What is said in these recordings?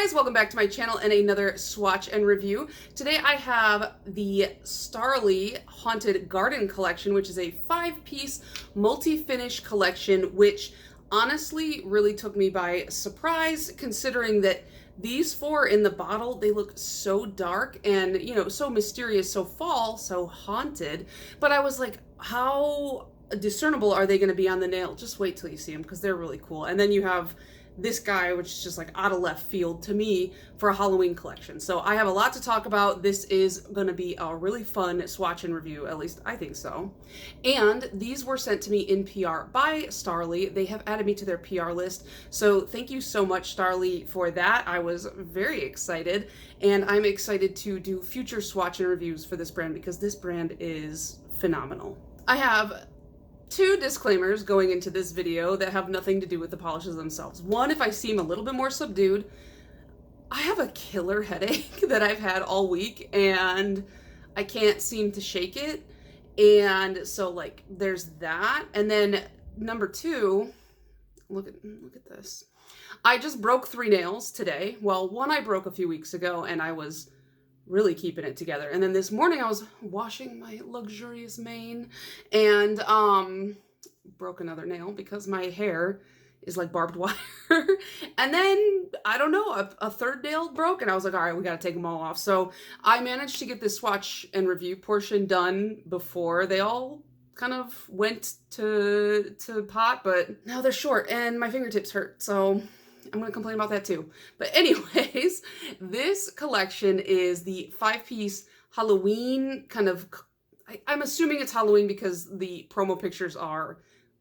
guys, welcome back to my channel and another swatch and review. Today I have the Starrily Haunted Garden collection, which is a 5-piece multi-finish collection, which honestly really took me by surprise, considering that these 4 in the bottle, they look so dark and, you know, so mysterious, so fall, so haunted. But I was like, how discernible are they going to be on the nail? Just wait till you see them, because they're really cool. And then you have this guy, which is just like out of left field to me for a Halloween collection. So I have a lot to talk about. This is going to be a really fun swatch and review, at least I think so. And these were sent to me in PR by Starrily. They have added me to their PR list. So thank you so much, Starrily, for that. I was very excited, and I'm excited to do future swatch and reviews for this brand because this brand is phenomenal. I have 2 disclaimers going into this video that have nothing to do with the polishes themselves. One, if I seem a little bit more subdued, I have a killer headache that I've had all week and I can't seem to shake it. And so like there's that. And then number 2, look at this. I just broke 3 nails today. Well, one I broke a few weeks ago and I was really keeping it together. And then this morning I was washing my luxurious mane and broke another nail because my hair is like barbed wire. And then, I don't know, a 3rd nail broke and I was like, all right, we got to take them all off. So I managed to get this swatch and review portion done before they all kind of went to pot, but now they're short and my fingertips hurt. So I'm going to complain about that too. But anyways, this collection is the 5-piece Halloween kind of, I'm assuming it's Halloween because the promo pictures are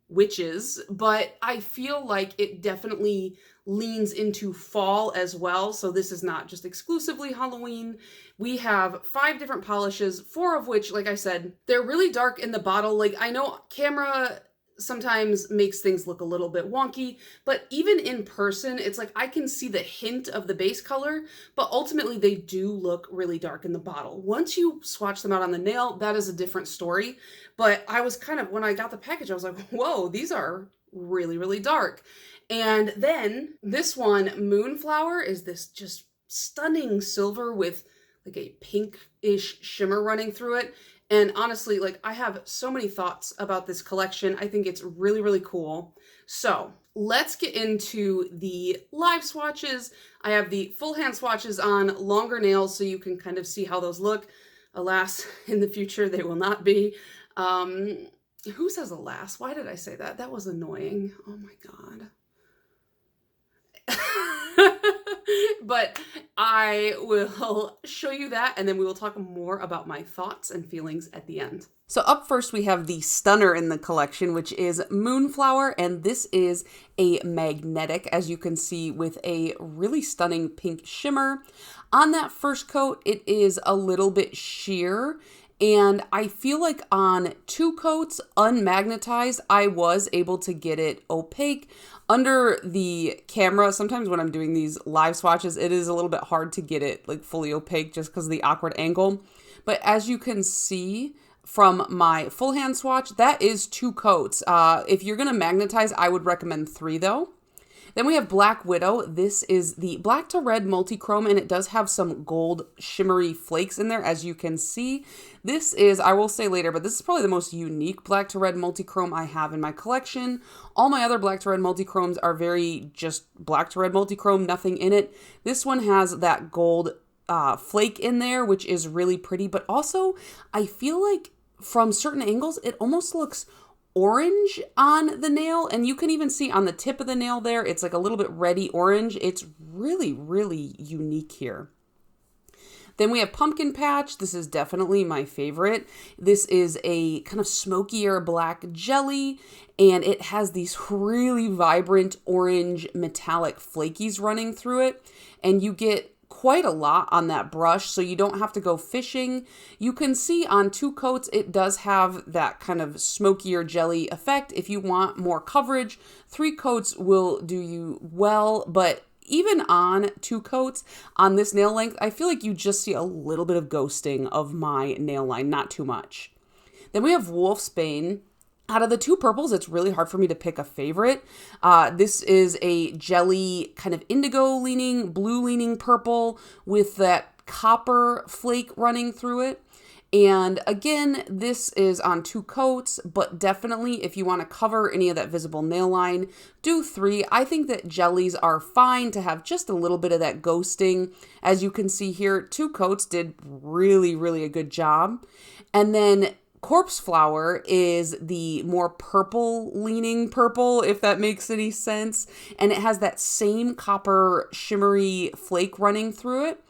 witches, but I feel like it definitely leans into fall as well. So this is not just exclusively Halloween. We have 5 different polishes, 4 of which, like I said, they're really dark in the bottle. Like I know camera sometimes makes things look a little bit wonky, but even in person, it's like I can see the hint of the base color, but ultimately they do look really dark in the bottle. Once you swatch them out on the nail, that is a different story. But I was kind of, when I got the package, I was like, whoa, these are really, really dark. And then this one, Moonflower, is this just stunning silver with like a pinkish shimmer running through it. And honestly, like I have so many thoughts about this collection. I think it's really, really cool. So let's get into the live swatches. I have the full hand swatches on longer nails so you can kind of see how those look. Alas, in the future, they will not be. Who says alas? Why did I say that? That was annoying. Oh my God. But I will show you that, and then we will talk more about my thoughts and feelings at the end. So up first, we have the stunner in the collection, which is Moonflower, and this is a magnetic, as you can see, with a really stunning pink shimmer. On that first coat, it is a little bit sheer, and I feel like on 2 coats, unmagnetized, I was able to get it opaque. Under the camera, sometimes when I'm doing these live swatches, it is a little bit hard to get it like fully opaque just because of the awkward angle. But as you can see from my full hand swatch, that is 2 coats. If you're going to magnetize, I would recommend 3 though. Then we have Black Widow. This is the black to red multi-chrome, and it does have some gold shimmery flakes in there, as you can see. This is, I will say later, but this is probably the most unique black to red multi-chrome I have in my collection. All my other black to red multi-chromes are very just black to red multi-chrome, nothing in it. This one has that gold flake in there, which is really pretty, but also I feel like from certain angles, it almost looks orange on the nail, and you can even see on the tip of the nail there, it's like a little bit reddy orange. It's really, really unique here. Then we have Pumpkin Patch. This is definitely my favorite. This is a kind of smokier black jelly, and it has these really vibrant orange metallic flakies running through it, and you get quite a lot on that brush, so you don't have to go fishing. You can see on 2 coats, it does have that kind of smokier jelly effect. If you want more coverage, 3 coats will do you well, but even on 2 coats on this nail length, I feel like you just see a little bit of ghosting of my nail line, not too much. Then we have Wolfsbane. Out of the two purples, it's really hard for me to pick a favorite. This is a jelly kind of indigo leaning, blue leaning purple with that copper flake running through it. And again, this is on 2 coats, but definitely if you want to cover any of that visible nail line, do 3. I think that jellies are fine to have just a little bit of that ghosting. As you can see here, 2 coats did really, really a good job. And then Corpse Flower is the more purple leaning purple, if that makes any sense. And it has that same copper shimmery flake running through it.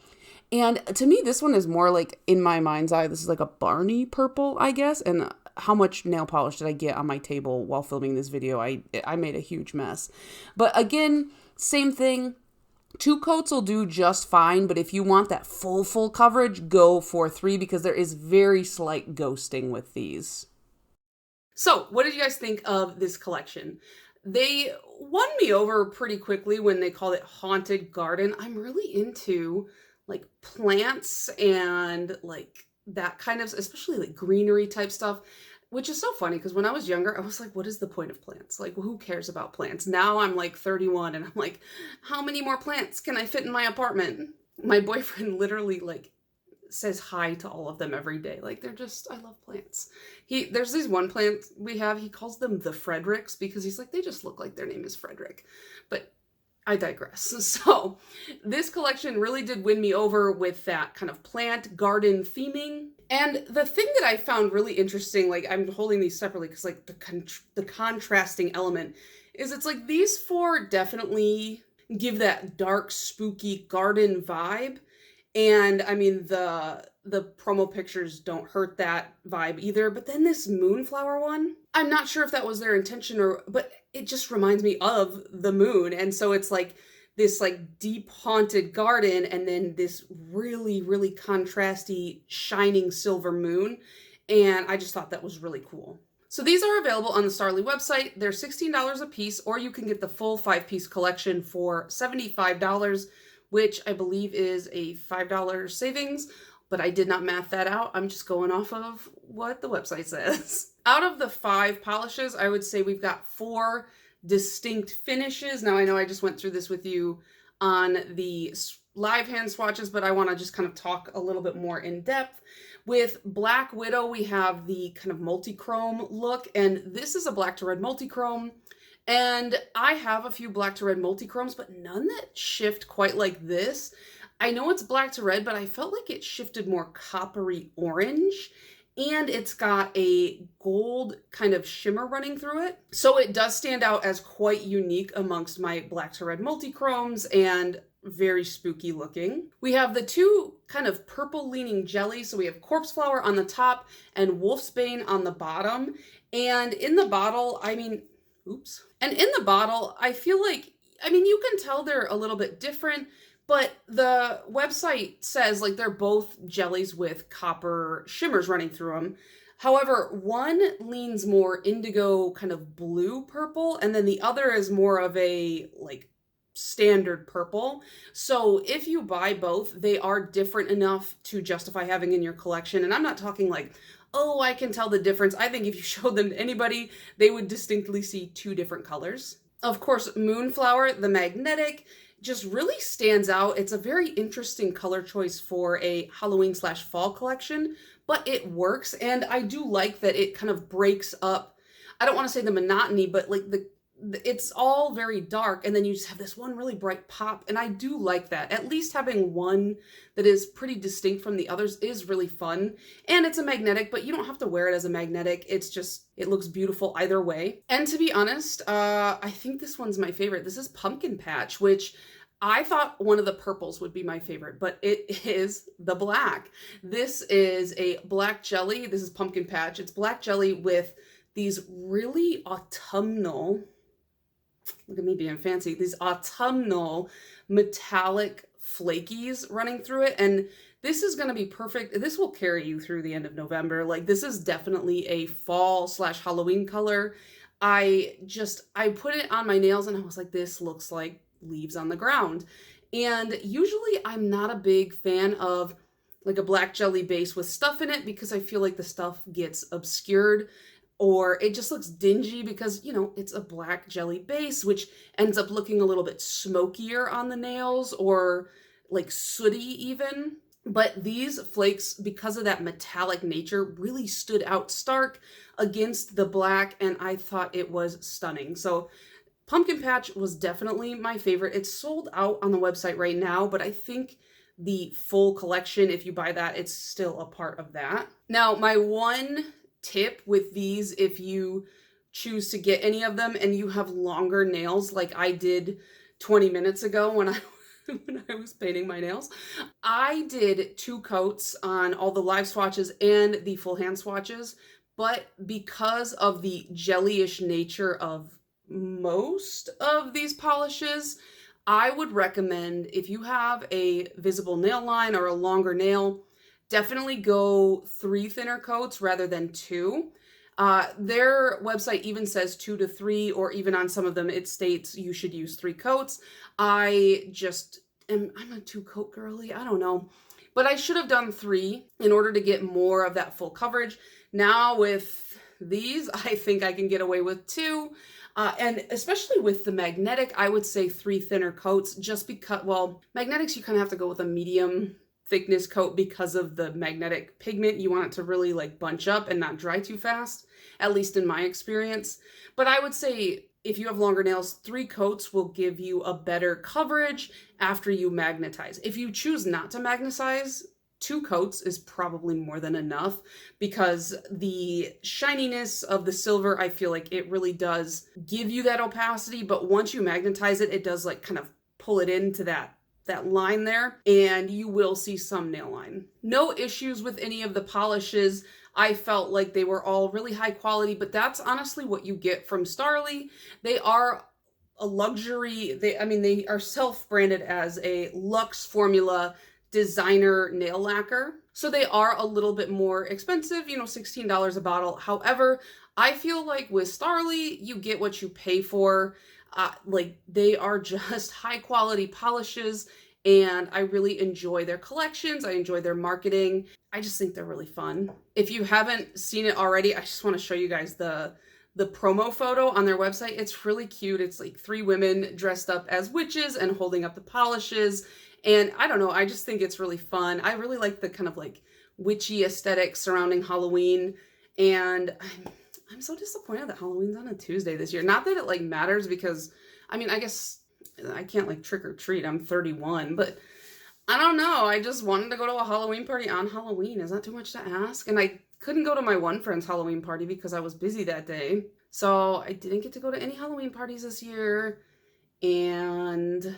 And to me, this one is more like, in my mind's eye, this is like a Barney purple, I guess. And how much nail polish did I get on my table while filming this video? I made a huge mess. But again, same thing. 2 coats will do just fine, but if you want that full coverage, go for 3 because there is very slight ghosting with these. So, what did you guys think of this collection? They won me over pretty quickly when they called it Haunted Garden. I'm really into like plants and like that kind of, especially like greenery type stuff, which is so funny because when I was younger, I was like, what is the point of plants? Like, who cares about plants? Now I'm like 31 and I'm like, how many more plants can I fit in my apartment? My boyfriend literally like says hi to all of them every day. Like, they're just, I love plants. There's these one plant we have, he calls them the Fredericks because he's like, they just look like their name is Frederick. But I digress. So this collection really did win me over with that kind of plant garden theming. And the thing that I found really interesting, like I'm holding these separately because like the contrasting element is it's like these 4 definitely give that dark, spooky garden vibe. And I mean, the promo pictures don't hurt that vibe either. But then this Moonflower one, I'm not sure if that was their intention but it just reminds me of the moon. And so it's like this like deep haunted garden and then this really, really contrasty shining silver moon. And I just thought that was really cool. So these are available on the Starrily website. They're $16 a piece, or you can get the full 5-piece collection for $75, which I believe is a $5 savings, but I did not math that out. I'm just going off of what the website says. Out of the 5 polishes, I would say we've got 4 distinct finishes. Now I know I just went through this with you on the live hand swatches, but I want to just kind of talk a little bit more in depth. With Black Widow, we have the kind of multi-chrome look, and this is a black to red multi-chrome. And I have a few black to red multi-chromes, but none that shift quite like this. I know it's black to red, but I felt like it shifted more coppery orange, and it's got a gold kind of shimmer running through it. So it does stand out as quite unique amongst my black to red multi-chromes and very spooky looking. We have the 2 kind of purple leaning jellies. So we have Corpse Flower on the top and Wolfsbane on the bottom. And in the bottle, And in the bottle, I feel like, you can tell they're a little bit different, but the website says like they're both jellies with copper shimmers running through them. However, one leans more indigo kind of blue purple, and then the other is more of a like standard purple. So if you buy both, they are different enough to justify having in your collection. And I'm not talking like, oh, I can tell the difference. I think if you showed them to anybody, they would distinctly see 2 different colors. Of course, Moonflower, the magnetic, just really stands out. It's a very interesting color choice for a Halloween/fall collection, but it works. And I do like that it kind of breaks up, I don't want to say the monotony, but like it's all very dark, and then you just have this one really bright pop, and I do like that. At least having one that is pretty distinct from the others is really fun. And it's a magnetic, but you don't have to wear it as a magnetic. It's just, it looks beautiful either way. And to be honest, I think this one's my favorite. This is Pumpkin Patch, which I thought one of the purples would be my favorite, but it is the black. This is a black jelly. This is Pumpkin Patch. It's black jelly with these really autumnal, look at me being fancy, these autumnal metallic flakies running through it. And this is going to be perfect. This will carry you through the end of November. Like, this is definitely a fall/Halloween color. I put it on my nails and I was like, this looks like leaves on the ground. And usually I'm not a big fan of like a black jelly base with stuff in it because I feel like the stuff gets obscured or it just looks dingy because, you know, it's a black jelly base, which ends up looking a little bit smokier on the nails or like sooty even. But these flakes, because of that metallic nature, really stood out stark against the black, and I thought it was stunning. So Pumpkin Patch was definitely my favorite. It's sold out on the website right now, but I think the full collection, if you buy that, it's still a part of that. Now, my one tip with these, if you choose to get any of them and you have longer nails like I did 20 minutes ago when I was painting my nails, I did 2 coats on all the live swatches and the full hand swatches, but because of the jellyish nature of most of these polishes, I would recommend, if you have a visible nail line or a longer nail, definitely go 3 thinner coats rather than 2. Their website even says 2 to 3, or even on some of them it states you should use 3 coats. I'm a 2 coat girly, I don't know. But I should have done 3 in order to get more of that full coverage. Now with these, I think I can get away with 2. And especially with the magnetic, I would say 3 thinner coats, just because, well, magnetics, you kind of have to go with a medium thickness coat because of the magnetic pigment. You want it to really like bunch up and not dry too fast, at least in my experience. But I would say if you have longer nails, 3 coats will give you a better coverage after you magnetize. If you choose not to magnetize, 2 coats is probably more than enough, because the shininess of the silver, I feel like it really does give you that opacity, but once you magnetize it, it does like kind of pull it into that line there, and you will see some nail line. No issues with any of the polishes. I felt like they were all really high quality, but that's honestly what you get from Starrily. They are a luxury, they are self-branded as a luxe formula designer nail lacquer. So they are a little bit more expensive, you know, $16 a bottle. However, I feel like with Starrily, you get what you pay for. Like they are just high quality polishes, and I really enjoy their collections. I enjoy their marketing. I just think they're really fun. If you haven't seen it already, I just want to show you guys the promo photo on their website. It's really cute. It's like 3 women dressed up as witches and holding up the polishes. And I don't know, I just think it's really fun. I really like the kind of like witchy aesthetic surrounding Halloween. And I'm so disappointed that Halloween's on a Tuesday this year. Not that it like matters, because I mean, I guess I can't like trick or treat. I'm 31, but I don't know. I just wanted to go to a Halloween party on Halloween. Is that too much to ask? And I couldn't go to my one friend's Halloween party because I was busy that day. So I didn't get to go to any Halloween parties this year. And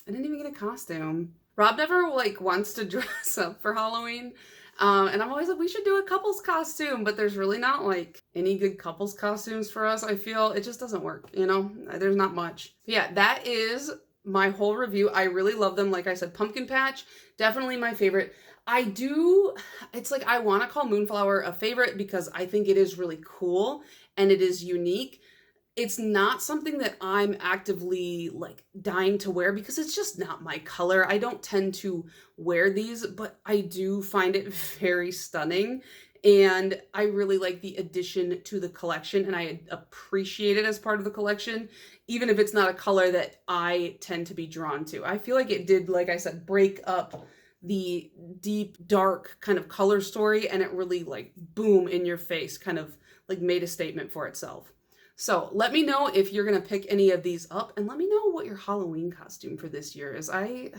I didn't even get a costume. Rob never like wants to dress up for Halloween. And I'm always like, we should do a couple's costume, but there's really not like any good couple's costumes for us. I feel it just doesn't work, you know, there's not much. But yeah, that is my whole review. I really love them. Like I said, Pumpkin Patch, definitely my favorite. It's like I want to call Moonflower a favorite because I think it is really cool and it is unique. It's not something that I'm actively like dying to wear because it's just not my color. I don't tend to wear these, but I do find it very stunning. And I really like the addition to the collection, and I appreciate it as part of the collection, even if it's not a color that I tend to be drawn to. I feel like it did, like I said, break up the deep, dark kind of color story, and it really like boom in your face, kind of like made a statement for itself. So let me know if you're going to pick any of these up, and let me know what your Halloween costume for this year is. I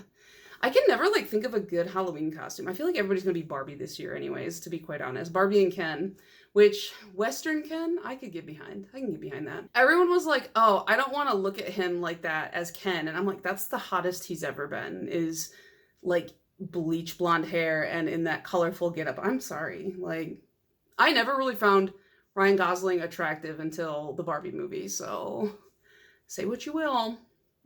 can never like think of a good Halloween costume. I feel like everybody's going to be Barbie this year anyways, to be quite honest. Barbie and Ken, which Western Ken, I could get behind. I can get behind that. Everyone was like, oh, I don't want to look at him like that as Ken. And I'm like, that's the hottest he's ever been, is like bleach blonde hair and in that colorful getup. I'm sorry. Like, I never really found Ryan Gosling attractive until the Barbie movie, so say what you will.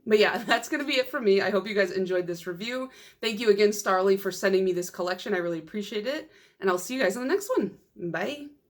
But yeah, that's going to be it for me. I hope you guys enjoyed this review. Thank you again, Starrily, for sending me this collection. I really appreciate it, and I'll see you guys in the next one. Bye.